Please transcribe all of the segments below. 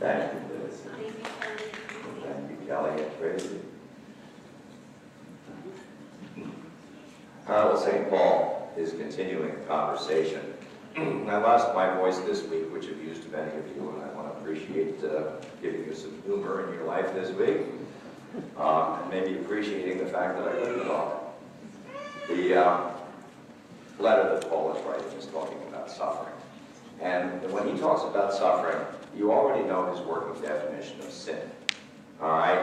Thank you, Liz. Thank you, Kelly and Tracy. Well, St. Paul is continuing the conversation. I lost my voice this week, which amused many of you, and I want to appreciate giving you some humor in your life this week, and maybe appreciating the fact that I couldn't talk. The letter that Paul is writing is talking about suffering. And when he talks about suffering, you already know his working definition of sin. All right?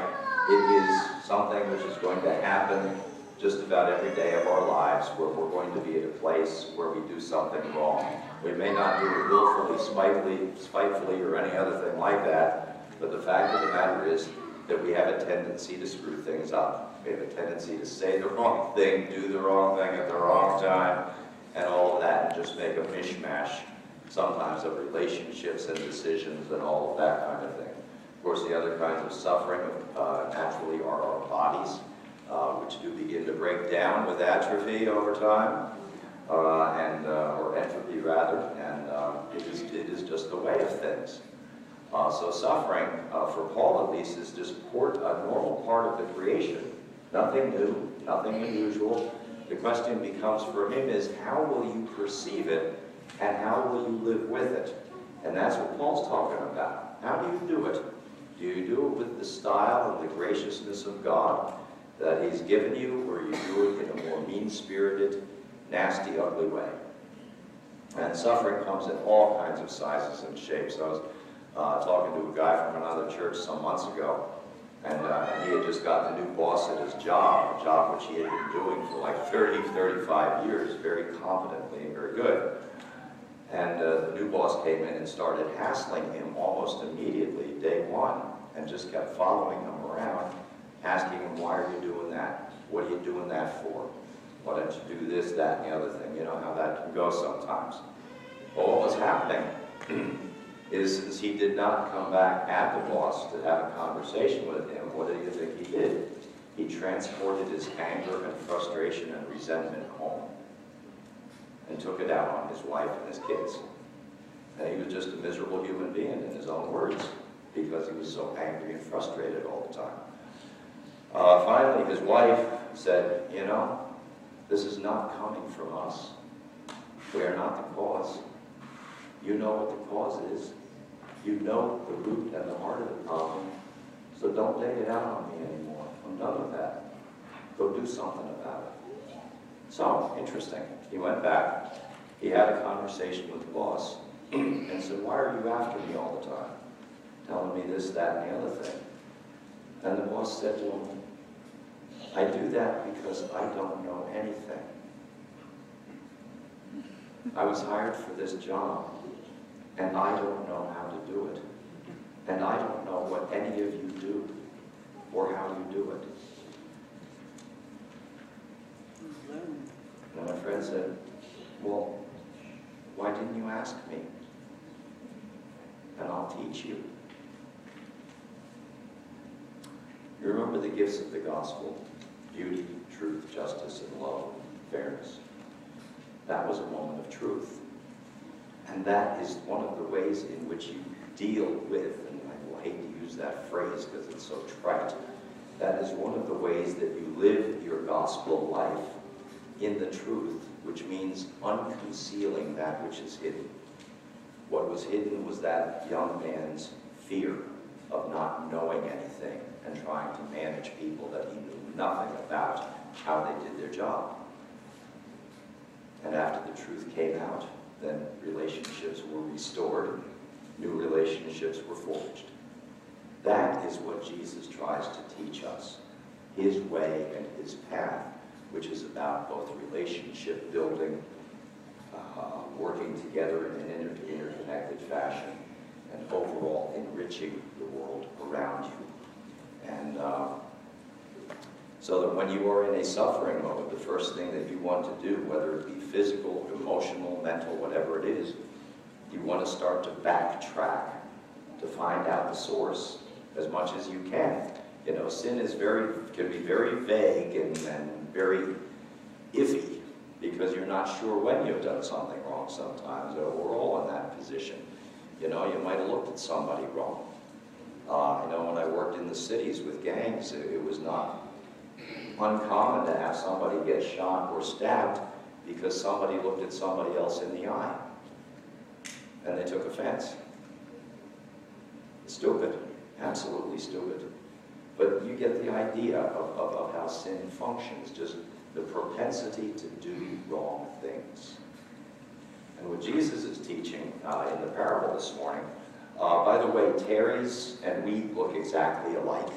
It is something which is going to happen just about every day of our lives, where we're going to be at a place where we do something wrong. We may not do it willfully, spitefully, or any other thing like that, but the fact of the matter is that we have a tendency to screw things up. We have a tendency to say the wrong thing, do the wrong thing at the wrong time, and all of that, and just make a mishmash, sometimes of relationships and decisions and all of that kind of thing. Of course, the other kinds of suffering naturally are our bodies, which do begin to break down with atrophy over time, or entropy rather, and it is just the way of things. So suffering, for Paul at least, is just a normal part of the creation. Nothing new, nothing unusual. The question becomes for him is, how will you perceive it, and how will you live with it? And that's what Paul's talking about. How do you do it? Do you do it with the style and the graciousness of God that he's given you, or you do it in a more mean-spirited, nasty, ugly way? And suffering comes in all kinds of sizes and shapes. I was talking to a guy from another church some months ago, and he had just gotten a new boss at his job, a job which he had been doing for like 35 years, very competently and very good. And the new boss came in and started hassling him almost immediately, day one, and just kept following him around, asking him, why are you doing that? What are you doing that for? Why don't you do this, that, and the other thing? You know how that can go sometimes. Well, what was happening is he did not come back at the boss to have a conversation with him. What do you think he did? He transported his anger and frustration and resentment home and took it out on his wife and his kids. And he was just a miserable human being in his own words, because he was so angry and frustrated all the time. Finally, his wife said, you know, this is not coming from us. We are not the cause. You know what the cause is. You know the root and the heart of the problem. So don't take it out on me anymore. I'm done with that. Go do something about it. So, interesting. He went back. He had a conversation with the boss and said, why are you after me all the time? Telling me this, that, and the other thing. And the boss said to him, I do that because I don't know anything. I was hired for this job, and I don't know how to do it. And I don't know what any of you do, or how you do it. And my friend said, well, why didn't you ask me? And I'll teach you. You remember the gifts of the gospel: beauty, truth, justice, and love, fairness. That was a moment of truth. And that is one of the ways in which you deal with, and I will hate to use that phrase because it's so trite, that is one of the ways that you live your gospel life in the truth, which means unconcealing that which is hidden. What was hidden was that young man's fear of not knowing anything and trying to manage people that he knew nothing about how they did their job. And after the truth came out, then relationships were restored, new relationships were forged. That is what Jesus tries to teach us, his way and his path, which is about both relationship building, working together in an interconnected fashion, and overall enriching the world around you. And so that when you are in a suffering mode, the first thing that you want to do, whether it be physical, emotional, mental, whatever it is, you want to start to backtrack to find out the source as much as you can. You know, sin is can be very vague and very iffy, because you're not sure when you've done something wrong sometimes. We're all in that position. You know, you might have looked at somebody wrong. in the cities with gangs. It was not uncommon to have somebody get shot or stabbed because somebody looked at somebody else in the eye and they took offense. Stupid, absolutely stupid. But you get the idea of how sin functions, just the propensity to do wrong things. And what Jesus is teaching in the parable this morning, by the way, tares and wheat look exactly alike.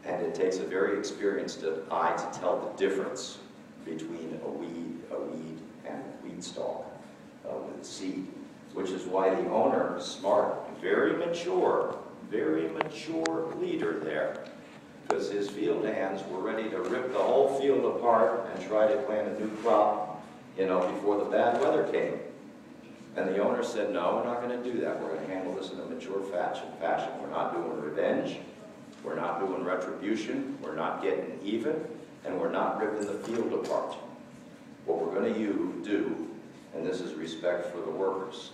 And it takes a very experienced eye to tell the difference between a weed and a wheat stalk with seed, which is why the owner, smart, very mature leader there, because his field hands were ready to rip the whole field apart and try to plant a new crop, before the bad weather came. And the owner said, no, we're not going to do that. We're going to handle this in a mature fashion. We're not doing revenge. We're not doing retribution. We're not getting even. And we're not ripping the field apart. What we're going to do, and this is respect for the workers,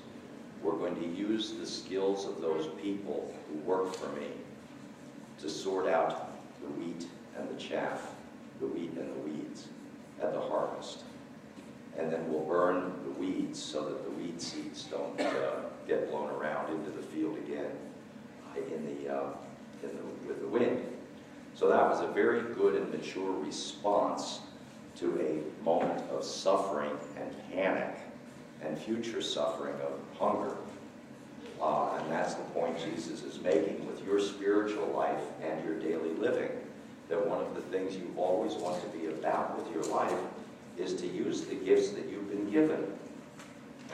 we're going to use the skills of those people who work for me to sort out the wheat and the chaff, the wheat and the weeds at the harvest. And then we'll burn the weeds so that the weed seeds don't get blown around into the field again with the wind. So that was a very good and mature response to a moment of suffering and panic and future suffering of hunger. And that's the point Jesus is making with your spiritual life and your daily living, that one of the things you always want to be about with your life is to use the gifts that you've been given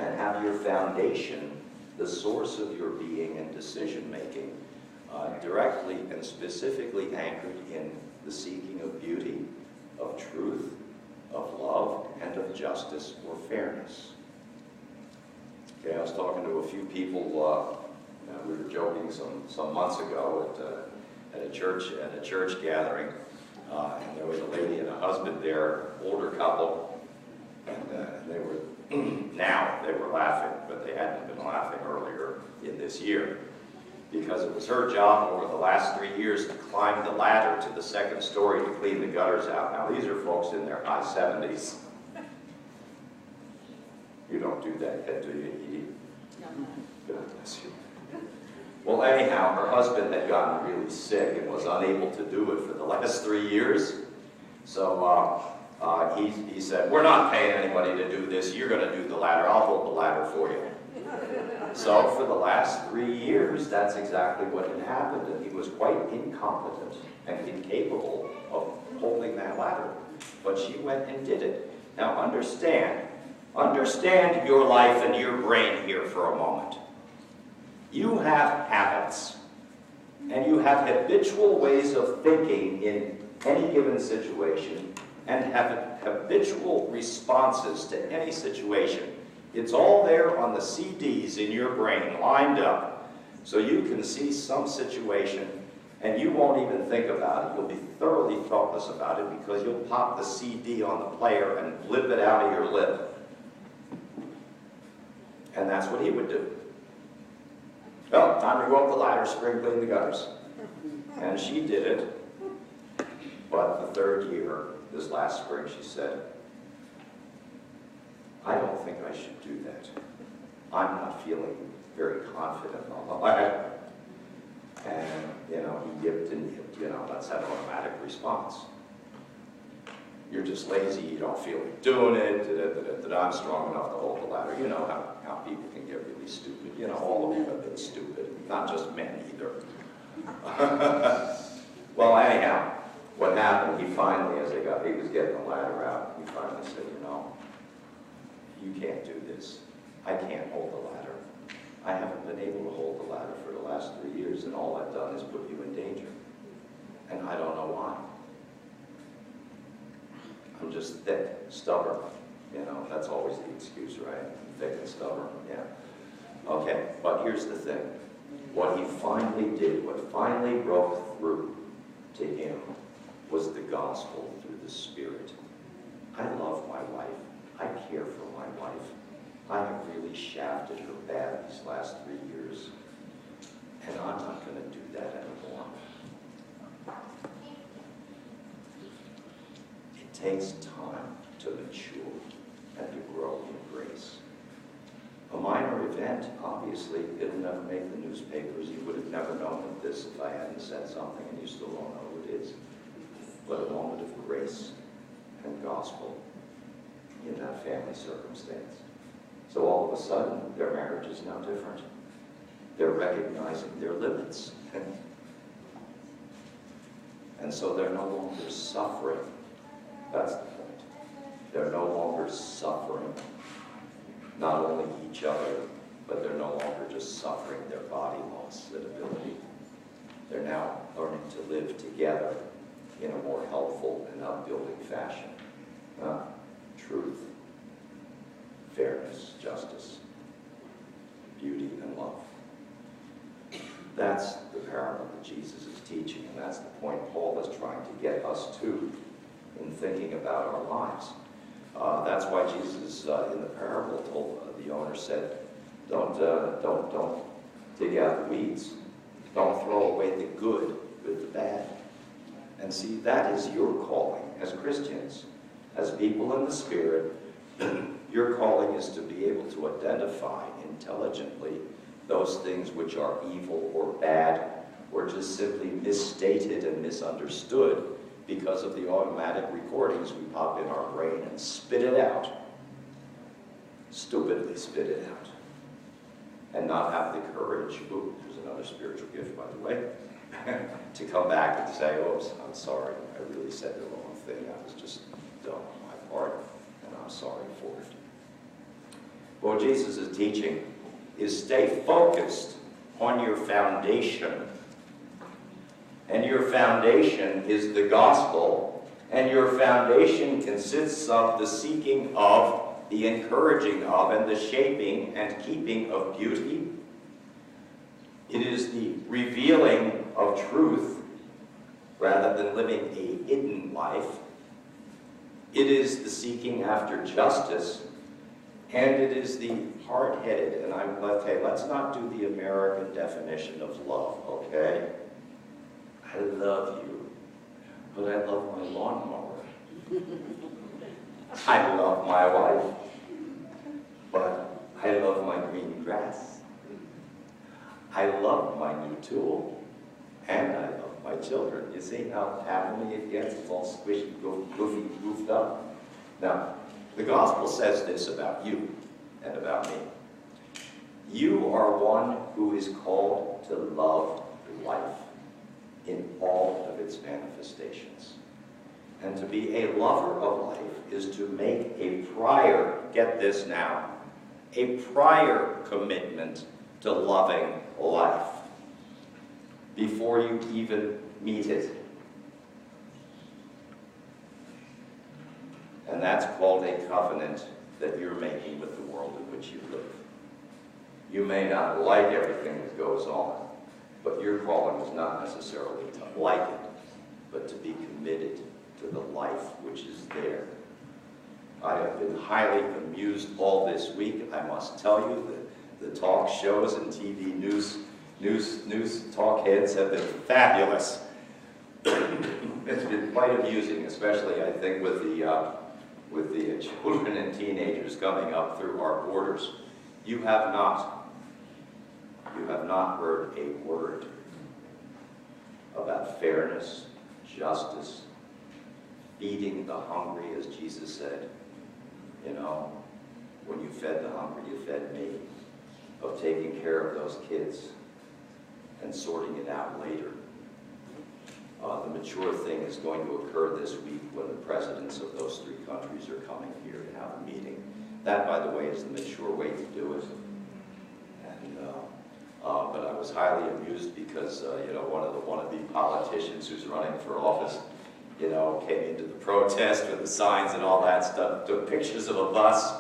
and have your foundation, the source of your being and decision-making, directly and specifically anchored in the seeking of beauty, of truth, of love, and of justice or fairness. Okay, I was talking to a few people, we were joking some months ago at a church gathering, and there was a lady and a husband there, older couple, and they were laughing, but they hadn't been laughing earlier in this year, because it was her job over the last 3 years to climb the ladder to the second story to clean the gutters out. Now these are folks in their high 70s. You don't do that yet, do you, Edie? No. God bless you. Well, anyhow, her husband had gotten really sick and was unable to do it for the last 3 years. So he said, we're not paying anybody to do this. You're going to do the ladder. I'll hold the ladder for you. So for the last 3 years, that's exactly what had happened. And he was quite incompetent and incapable of holding that ladder. But she went and did it. Now understand your life and your brain here for a moment. You have habits, and you have habitual ways of thinking in any given situation, and have habitual responses to any situation. It's all there on the CDs in your brain, lined up, so you can see some situation, and you won't even think about it. You'll be thoroughly thoughtless about it, because you'll pop the CD on the player and blip it out of your lip. And that's what he would do. Well, time to go up the ladder, spring clean the gutters. And she did it. But the third year, this last spring, she said, I don't think I should do that. I'm not feeling very confident on the ladder. And, he yipped and yipped, that's an automatic response. You're just lazy, you don't feel like doing it, that I'm strong enough to hold the ladder. You know how people can get really stupid. All of you have been stupid, not just men either. Well, anyhow, what happened, he finally, he was getting the ladder out, he finally said, you can't do this. I can't hold the ladder. I haven't been able to hold the ladder for the last 3 years, and all I've done is put you in danger. And I don't know why. I'm just thick, stubborn. That's always the excuse, right? Thick and stubborn, yeah. Okay, but here's the thing. What he finally did, what finally broke through to him, was the gospel through the Spirit. I love my wife. I care for my wife. I have really shafted her bad these last 3 years. And I'm not going to do that anymore. takes time to mature and to grow in grace. A minor event, obviously, it'll never make the newspapers. You would have never known of this if I hadn't said something, and you still don't know who it is. But a moment of grace and gospel in that family circumstance. So all of a sudden, their marriage is now different. They're recognizing their limits. And so they're no longer suffering. That's the point. They're no longer suffering not only each other, but they're no longer just suffering their body loss and ability. They're now learning to live together in a more helpful and upbuilding fashion. Truth, fairness, justice, beauty, and love. That's the parable that Jesus is teaching, and that's the point Paul is trying to get us to in thinking about our lives. That's why Jesus, in the parable, told the owner, said, don't dig out the weeds. Don't throw away the good with the bad. And see, that is your calling as Christians, as people in the Spirit. Your calling is to be able to identify intelligently those things which are evil or bad or just simply misstated and misunderstood because of the automatic recordings we pop in our brain and spit it out. Stupidly spit it out. And not have the courage, there's another spiritual gift, by the way, to come back and say, oh, I'm sorry, I really said the wrong thing. I was just dumb on my part, and I'm sorry for it. What Jesus is teaching is stay focused on your foundation. And your foundation is the gospel, and your foundation consists of the seeking of, the encouraging of, and the shaping and keeping of beauty. It is the revealing of truth rather than living a hidden life. It is the seeking after justice, and it is the hard-headed, and let's not do the American definition of love, okay? I love you, but I love my lawnmower. I love my wife, but I love my green grass. I love my new tool, and I love my children. You see how happily it gets? It's all squishy, goofy, goofed up. Now, the gospel says this about you and about me. You are one who is called to love life in all of its manifestations. And to be a lover of life is to make a prior, get this now, a prior commitment to loving life before you even meet it. And that's called a covenant that you're making with the world in which you live. You may not like everything that goes on, but your calling is not necessarily to like it, but to be committed to the life which is there. I have been highly amused all this week, I must tell you, the talk shows and TV news talk heads have been fabulous. It's been quite amusing, especially I think with the children and teenagers coming up through our borders. You have not heard a word about fairness, justice, feeding the hungry, as Jesus said. You know, when you fed the hungry, you fed me. Of taking care of those kids and sorting it out later. The mature thing is going to occur this week when the presidents of those three countries are coming here to have a meeting. That, by the way, is the mature way to do it. And, but I was highly amused because, one of the wannabe politicians who's running for office, came into the protest with the signs and all that stuff, took pictures of a bus.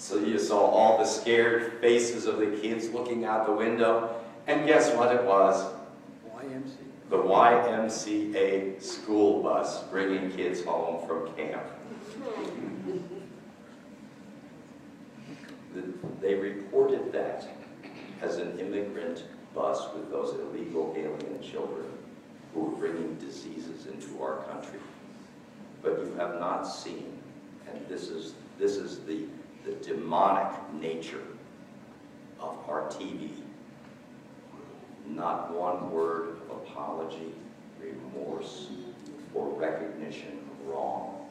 So you saw all the scared faces of the kids looking out the window. And guess what it was? YMCA. The YMCA school bus bringing kids home from camp. They reported that as an immigrant bus with those illegal alien children who were bringing diseases into our country. but you have not seen. And this is the demonic nature of our TV. Not one word of apology, remorse, or recognition of wrong.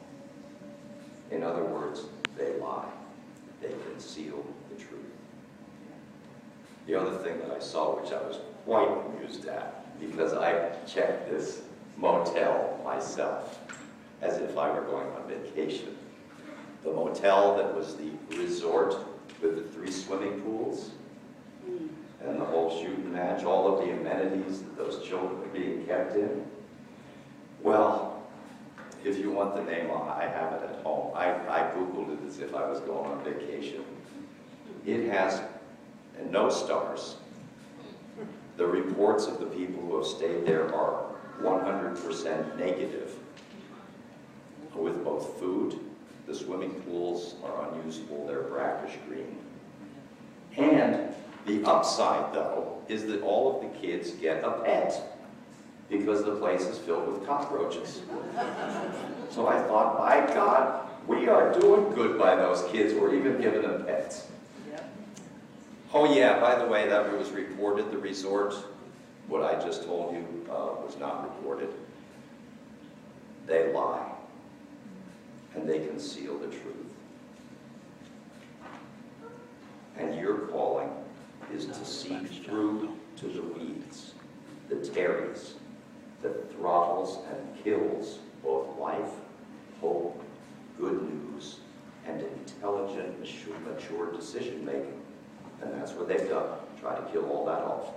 In other words, they lie. They conceal the truth. The other thing that I saw, which I was quite amused at, because I checked this motel myself, as if I were going on vacation. The motel that was the resort with the 3 swimming pools, and the whole shooting match, all of the amenities that those children were being kept in. Well, if you want the name, I have it at home. I Googled it as if I was going on vacation. It has no stars. The reports of the people who have stayed there are 100% negative. With both food, the swimming pools are unusable, they're brackish green. And the upside, though, is that all of the kids get a pet because the place is filled with cockroaches. So I thought, by God, we are doing good by those kids. We're even giving them pets. Yep. Oh yeah, by the way, that was reported, the resort. What I just told you was not reported. They lie, and they conceal the truth. And your calling is to see through to the weeds, the tares, that throttles and kills both life, hope, good news, and intelligent, mature decision-making. And that's what they've done, try to kill all that off.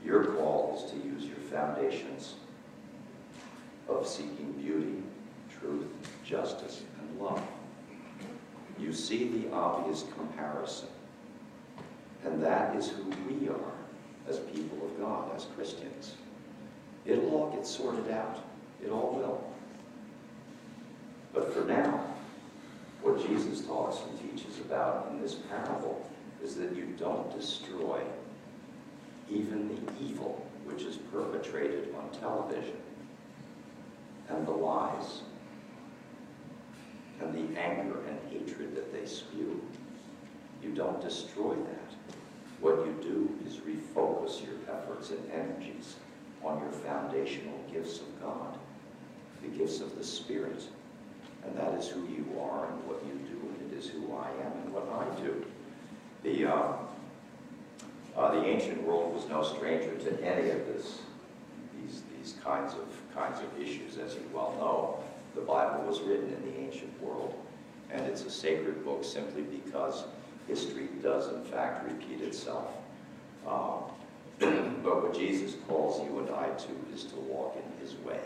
Your call is to use your foundations of seeking beauty, truth, justice, and love. You see the obvious comparison, and that is who we are as people of God, as Christians. It'll all get sorted out. It all will. But for now, what Jesus talks and teaches about in this parable is that you don't destroy even the evil which is perpetrated on television, and the lies, and the anger and hatred that they spew. You don't destroy that. What you do is refocus your efforts and energies on your foundational gifts of God, the gifts of the Spirit. And that is who you are and what you do, and it is who I am and what I do. The ancient world was no stranger to any of these kinds of issues, as you well know. The Bible was written in the ancient world, and it's a sacred book simply because history does, in fact, repeat itself. But what Jesus calls you and I to is to walk in his way.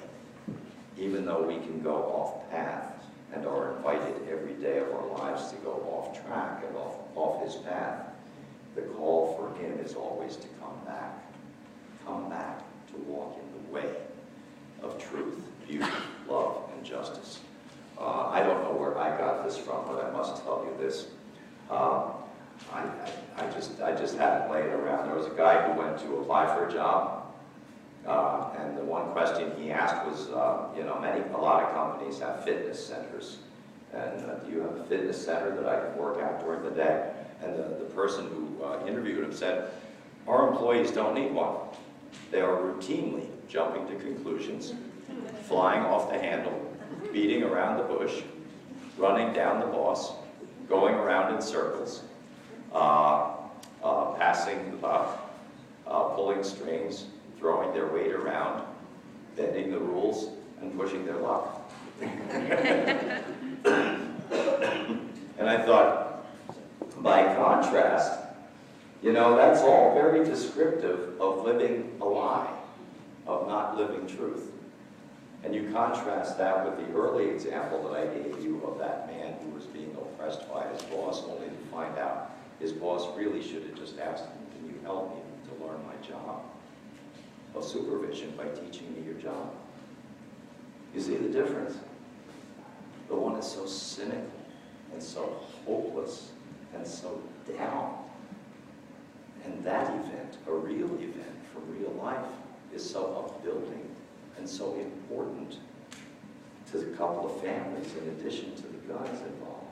Even though we can go off path and are invited every day of our lives to go off track and off his path, the call for him is always to come back. Come back to walk in the way of truth, beauty, love, and justice. I don't know where I got this from, but I must tell you this. I just had it laying around. There was a guy who went to apply for a job, and the one question he asked was, a lot of companies have fitness centers, and do you have a fitness center that I can work out during the day? And the person who interviewed him said, our employees don't need one. They are routinely jumping to conclusions, flying off the handle, beating around the bush, running down the boss, going around in circles, passing the buck, pulling strings, throwing their weight around, bending the rules, and pushing their luck. And I thought, by contrast, that's all very descriptive of living a lie, of not living truth. And you contrast that with the early example that I gave you of that man who was being oppressed by his boss, only to find out his boss really should have just asked him, can you help me to learn my job of supervision by teaching me your job? You see the difference? The one is so cynical and so hopeless and so down. And that event, a real event from real life, is so upbuilding and so important. to the couple of families in addition to the guns involved.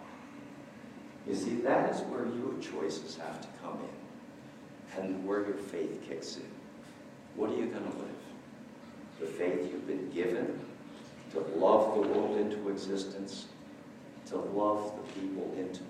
You see, that is where your choices have to come in and where your faith kicks in. What are you going to live? The faith you've been given to love the world into existence, to love the people into